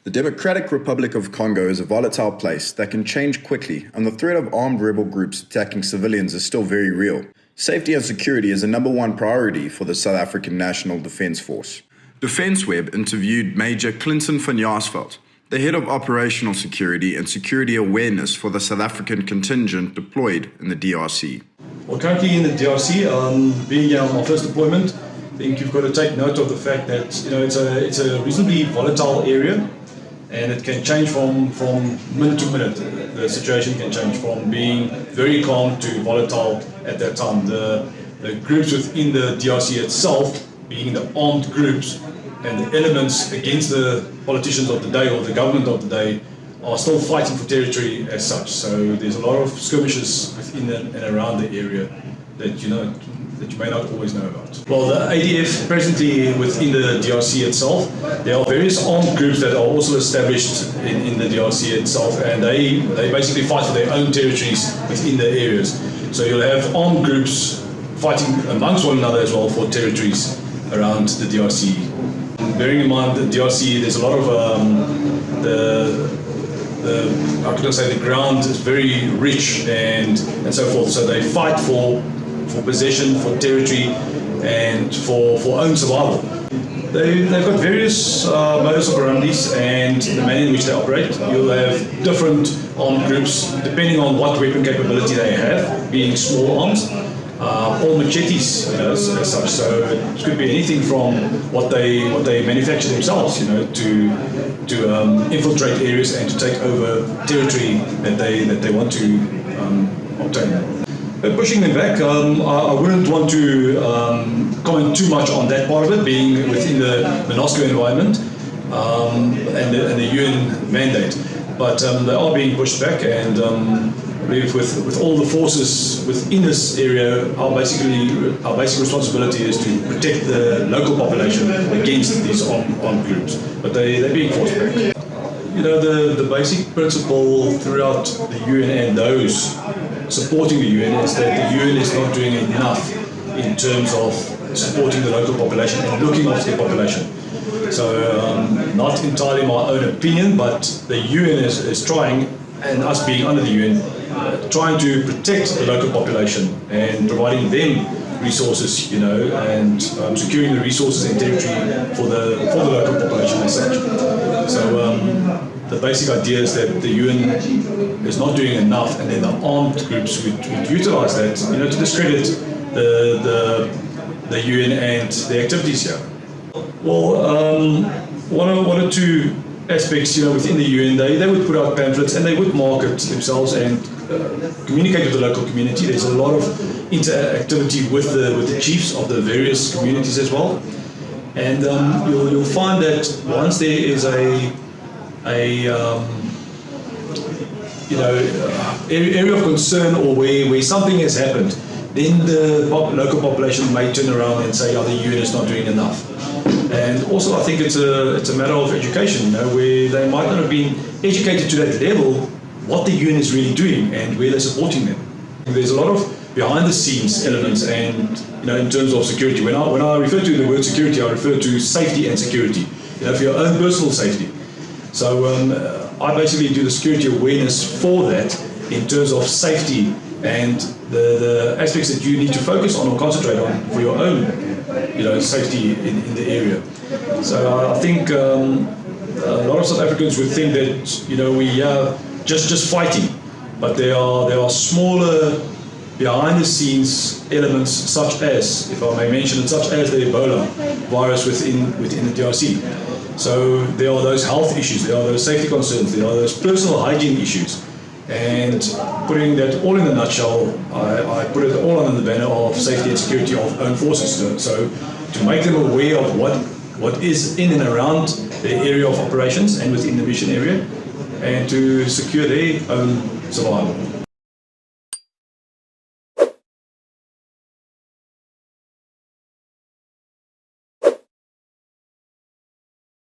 The Democratic Republic of Congo is a volatile place that can change quickly, and the threat of armed rebel groups attacking civilians is still very real. Safety and security is a #1 priority for the South African National Defence Force. DefenceWeb interviewed Major Clint van Jaarsveld, the head of operational security and security awareness for the South African contingent deployed in the DRC. Well, currently in the DRC, being on my first deployment, I think you've got to take note of the fact that it's a reasonably volatile area, and it can change from minute to minute. The situation can change from being very calm to volatile at that time. The groups within the DRC itself, being the armed groups and the elements against the politicians of the day or the government of the day, are still fighting for territory as such. So there's a lot of skirmishes within and around the area that you may not always know about. Well, the ADF presently within the DRC itself, there are various armed groups that are also established in the DRC itself, and they basically fight for their own territories within the areas. So you'll have armed groups fighting amongst one another as well for territories around the DRC. Bearing in mind the DRC, there's a lot of the ground is very rich and so forth. So they fight for possession, for territory, and for own survival. They've got various modus operandis and the manner in which they operate. You'll have different armed groups depending on what weapon capability they have, being small arms, or machetes, as such. So it could be anything from what they manufacture themselves, to infiltrate areas and to take over territory that they want to obtain. Pushing them back, I wouldn't want to comment too much on that part of it, being within the MONUSCO environment and the UN mandate. But they are being pushed back, and with all the forces within this area, our basic responsibility is to protect the local population against these armed groups. But they're being forced back. The basic principle throughout the UN and those supporting the UN is that the UN is not doing enough in terms of supporting the local population and looking after the population. So not entirely my own opinion, but the UN is trying, and us being under the UN, trying to protect the local population and providing them resources, and securing the resources and territory for the local population as such. So the basic idea is that the UN is not doing enough, and then the armed groups would utilize that, to discredit the UN and the activities here. Well, one or two aspects, within the UN, they would put out pamphlets and they would market themselves and communicate with the local community. There's a lot of interactivity with the chiefs of the various communities as well, and you'll find that once there is area of concern or where something has happened, then the local population may turn around and say, the UN is not doing enough. And also I think it's a matter of education, where they might not have been educated to that level what the UN is really doing and where they're supporting them. There's a lot of behind the scenes elements, and in terms of security. When I refer to the word security, I refer to safety and security, for your own personal safety. So I basically do the security awareness for that in terms of safety and the aspects that you need to focus on or concentrate on for your own safety in the area. So I think a lot of South Africans would think that we are just fighting, but there are smaller behind the scenes elements, such as, if I may mention it, such as the Ebola virus within the DRC. So there are those health issues, there are those safety concerns, there are those personal hygiene issues. And putting that all in a nutshell, I put it all under the banner of safety and security of own forces. So to make them aware of what is in and around the area of operations and within the mission area, and to secure their own survival.